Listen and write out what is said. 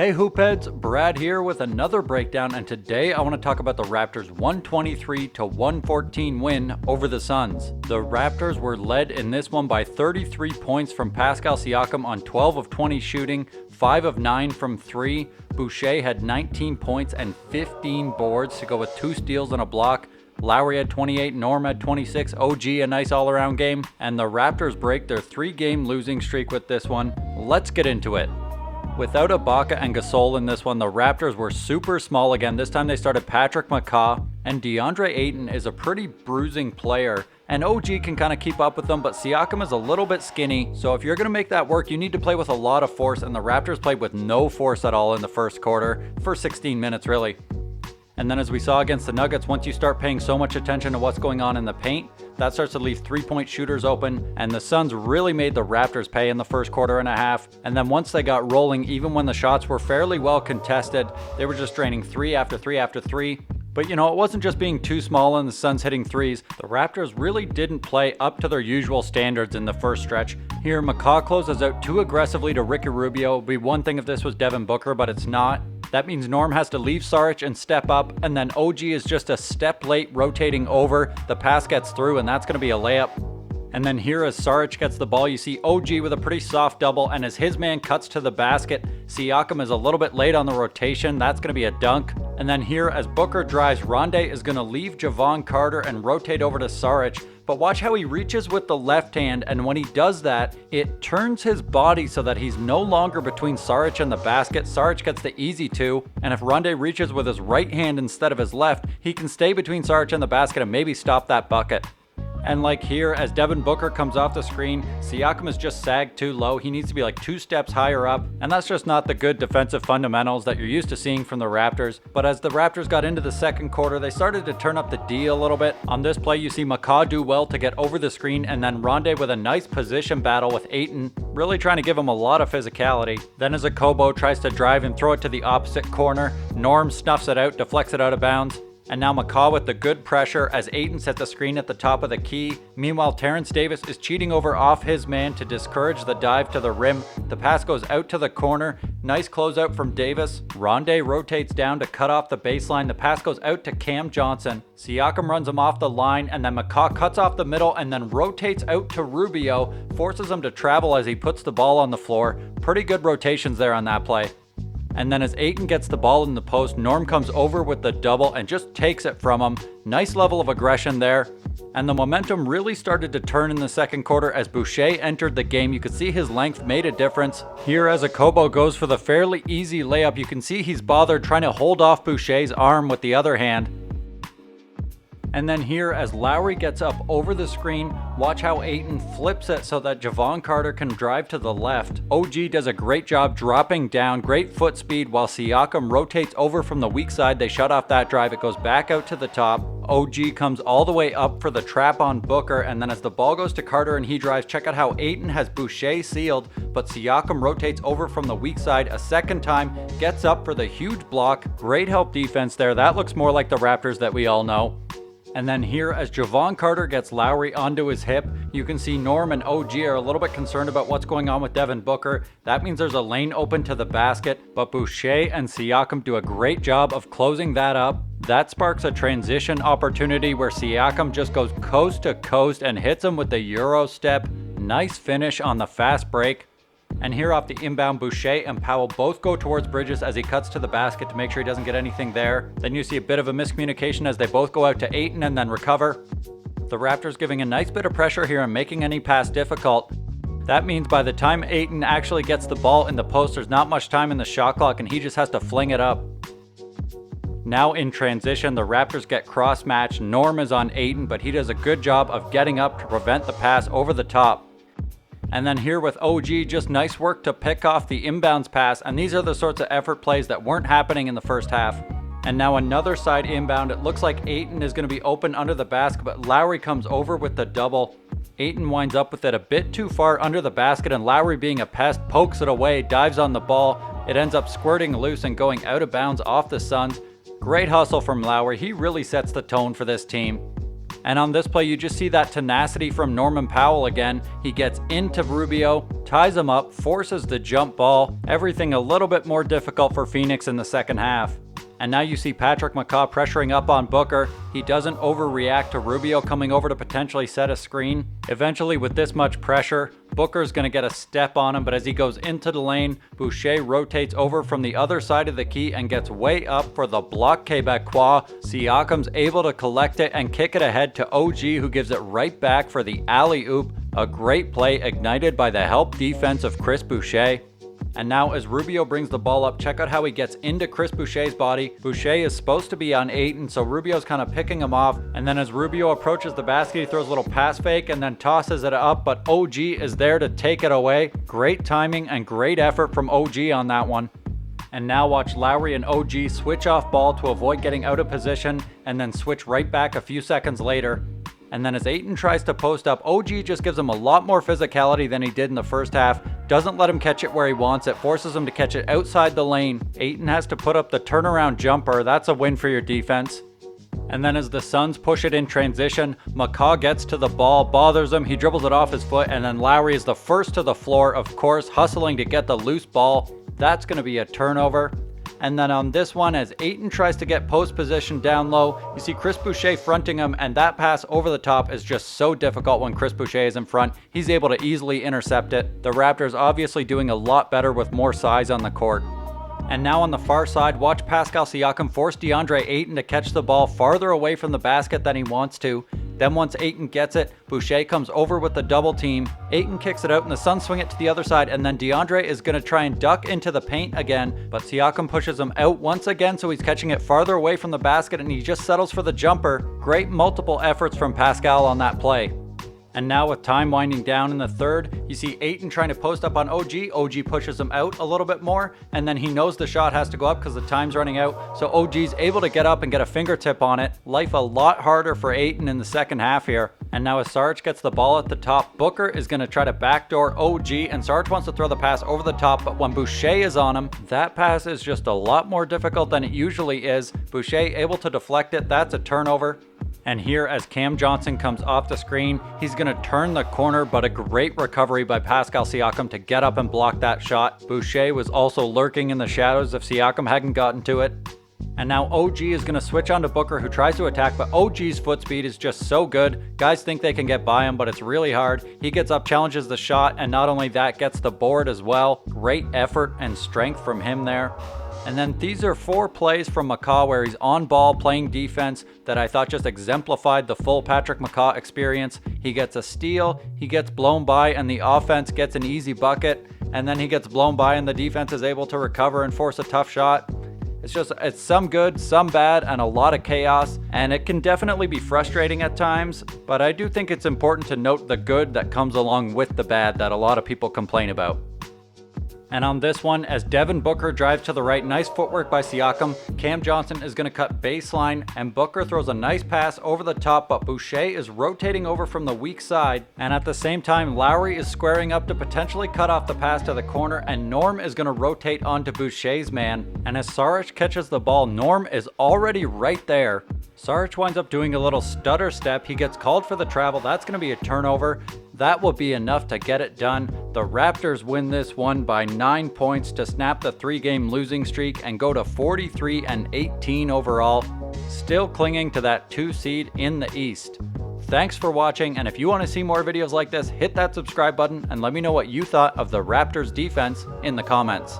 Hey Hoopheads, Brad here with another breakdown, and today I want to talk about the Raptors' 123-114 win over the Suns. The Raptors were led in this one by 33 points from Pascal Siakam on 12 of 20 shooting, 5 of 9 from 3. Boucher had 19 points and 15 boards to go with 2 steals and a block. Lowry had 28, Norm had 26, OG a nice all-around game, and the Raptors break their 3-game losing streak with this one. Let's get into it. Without Ibaka and Gasol in this one, the Raptors were super small again. This time they started Patrick McCaw, and DeAndre Ayton is a pretty bruising player, and OG can kind of keep up with them, but Siakam is a little bit skinny, so if you're going to make that work, you need to play with a lot of force, and the Raptors played with no force at all in the first quarter, for 16 minutes really. And then as we saw against the Nuggets, once you start paying so much attention to what's going on in the paint, that starts to leave 3-point shooters open, and the Suns really made the Raptors pay in the first quarter and a half. And then once they got rolling, even when the shots were fairly well contested, they were just draining 3 after 3 after 3. But you know, it wasn't just being too small and the Suns hitting threes. The Raptors really didn't play up to their usual standards in the first stretch. Here, McCaw closes out too aggressively to Ricky Rubio. It would be one thing if this was Devin Booker, but it's not. That means Norm has to leave Saric and step up, and then OG is just a step late rotating over. The pass gets through, and that's going to be a layup. And then here as Saric gets the ball, you see OG with a pretty soft double, and as his man cuts to the basket, Siakam is a little bit late on the rotation. That's going to be a dunk. And then here as Booker drives, Rondé is going to leave Jevon Carter and rotate over to Saric. But watch how he reaches with the left hand, and when he does that, it turns his body so that he's no longer between Saric and the basket. Saric gets the easy 2, and if Rondé reaches with his right hand instead of his left, he can stay between Saric and the basket and maybe stop that bucket. And like here, as Devin Booker comes off the screen, Siakam is just sagged too low. He needs to be like 2 steps higher up, and that's just not the good defensive fundamentals that you're used to seeing from the Raptors. But as the Raptors got into the second quarter, they started to turn up the D a little bit. On this play, you see McCaw do well to get over the screen, and then Rondé with a nice position battle with Ayton, really trying to give him a lot of physicality. Then as Okobo tries to drive and throw it to the opposite corner, Norm snuffs it out, deflects it out of bounds. And now McCaw with the good pressure as Ayton sets a screen at the top of the key. Meanwhile, Terrence Davis is cheating over off his man to discourage the dive to the rim. The pass goes out to the corner. Nice closeout from Davis. Rondé rotates down to cut off the baseline. The pass goes out to Cam Johnson. Siakam runs him off the line, and then McCaw cuts off the middle and then rotates out to Rubio, forces him to travel as he puts the ball on the floor. Pretty good rotations there on that play. And then as Ayton gets the ball in the post, Norm comes over with the double and just takes it from him. Nice level of aggression there. And the momentum really started to turn in the second quarter as Boucher entered the game. You could see his length made a difference. Here as Okobo goes for the fairly easy layup, you can see he's bothered trying to hold off Boucher's arm with the other hand. And then here as Lowry gets up over the screen, watch how Ayton flips it so that Jevon Carter can drive to the left. OG does a great job dropping down, great foot speed, while Siakam rotates over from the weak side. They shut off that drive, it goes back out to the top. OG comes all the way up for the trap on Booker, and then as the ball goes to Carter and he drives, check out how Ayton has Boucher sealed, but Siakam rotates over from the weak side a second time, gets up for the huge block. Great help defense there. That looks more like the Raptors that we all know. And then here, as Jevon Carter gets Lowry onto his hip, you can see Norm and OG are a little bit concerned about what's going on with Devin Booker. That means there's a lane open to the basket, but Boucher and Siakam do a great job of closing that up. That sparks a transition opportunity where Siakam just goes coast to coast and hits him with the Euro step. Nice finish on the fast break. And here off the inbound, Boucher and Powell both go towards Bridges as he cuts to the basket to make sure he doesn't get anything there. Then you see a bit of a miscommunication as they both go out to Ayton and then recover. The Raptors giving a nice bit of pressure here and making any pass difficult. That means by the time Ayton actually gets the ball in the post, there's not much time in the shot clock and he just has to fling it up. Now in transition, the Raptors get cross-matched. Norm is on Ayton, but he does a good job of getting up to prevent the pass over the top. And then here with OG, just nice work to pick off the inbounds pass, and these are the sorts of effort plays that weren't happening in the first half. And now another side inbound. It looks like Ayton is going to be open under the basket, but Lowry comes over with the double. Ayton winds up with it a bit too far under the basket, and Lowry, being a pest, pokes it away, dives on the ball. It ends up squirting loose and going out of bounds off the Suns. Great hustle from Lowry. He really sets the tone for this team. And on this play, you just see that tenacity from Norman Powell again. He gets into Rubio, ties him up, forces the jump ball. Everything a little bit more difficult for Phoenix in the second half. And now you see Patrick McCaw pressuring up on Booker. He doesn't overreact to Rubio coming over to potentially set a screen. Eventually, with this much pressure, Booker's going to get a step on him, but as he goes into the lane, Boucher rotates over from the other side of the key and gets way up for the block Quebecois. Siakam's able to collect it and kick it ahead to OG, who gives it right back for the alley-oop. A great play ignited by the help defense of Chris Boucher. And now as Rubio brings the ball up, check out how he gets into Chris Boucher's body. Boucher is supposed to be on Ayton, so Rubio's kind of picking him off. And then as Rubio approaches the basket, he throws a little pass fake and then tosses it up, but OG is there to take it away. Great timing and great effort from OG on that one. And now watch Lowry and OG switch off ball to avoid getting out of position and then switch right back a few seconds later. And then as Ayton tries to post up, OG just gives him a lot more physicality than he did in the first half. Doesn't let him catch it where he wants it, forces him to catch it outside the lane. Ayton has to put up the turnaround jumper. That's a win for your defense. And then as the Suns push it in transition, McCaw gets to the ball, bothers him, he dribbles it off his foot, and then Lowry is the first to the floor, of course, hustling to get the loose ball. That's going to be a turnover. And then on this one, as Ayton tries to get post position down low, you see Chris Boucher fronting him, and that pass over the top is just so difficult when Chris Boucher is in front. He's able to easily intercept it. The Raptors obviously doing a lot better with more size on the court. And now on the far side, watch Pascal Siakam force DeAndre Ayton to catch the ball farther away from the basket than he wants to. Then once Ayton gets it, Boucher comes over with the double team. Ayton kicks it out and the Suns swing it to the other side, and then DeAndre is going to try and duck into the paint again, but Siakam pushes him out once again, so he's catching it farther away from the basket and he just settles for the jumper. Great multiple efforts from Pascal on that play. And now with time winding down in the third, you see Ayton trying to post up on OG. OG pushes him out a little bit more, and then he knows the shot has to go up because the time's running out. So OG's able to get up and get a fingertip on it. Life a lot harder for Ayton in the second half here. And now as Sarge gets the ball at the top, Booker is going to try to backdoor OG, and Sarge wants to throw the pass over the top, but when Boucher is on him, that pass is just a lot more difficult than it usually is. Boucher able to deflect it. That's a turnover. And here as Cam Johnson comes off the screen, he's going to turn the corner, but a great recovery by Pascal Siakam to get up and block that shot. Boucher was also lurking in the shadows if Siakam hadn't gotten to it. And now OG is going to switch on to Booker, who tries to attack, but OG's foot speed is just so good. Guys think they can get by him, but it's really hard. He gets up, challenges the shot, and not only that, gets the board as well. Great effort and strength from him there. And then these are 4 plays from McCaw where he's on ball playing defense that I thought just exemplified the full Patrick McCaw experience. He gets a steal, he gets blown by, and the offense gets an easy bucket. And then he gets blown by and the defense is able to recover and force a tough shot. It's some good, some bad, and a lot of chaos, and it can definitely be frustrating at times, but I do think it's important to note the good that comes along with the bad that a lot of people complain about. And on this one, as Devin Booker drives to the right, nice footwork by Siakam, Cam Johnson is going to cut baseline, and Booker throws a nice pass over the top, but Boucher is rotating over from the weak side, and at the same time, Lowry is squaring up to potentially cut off the pass to the corner, and Norm is going to rotate onto Boucher's man, and as Saric catches the ball, Norm is already right there. Saric winds up doing a little stutter step. He gets called for the travel. That's going to be a turnover. That will be enough to get it done. The Raptors win this one by 9 points to snap the 3-game losing streak and go to 43-18 overall, still clinging to that 2 seed in the East. Thanks for watching, and if you want to see more videos like this, hit that subscribe button and let me know what you thought of the Raptors defense in the comments.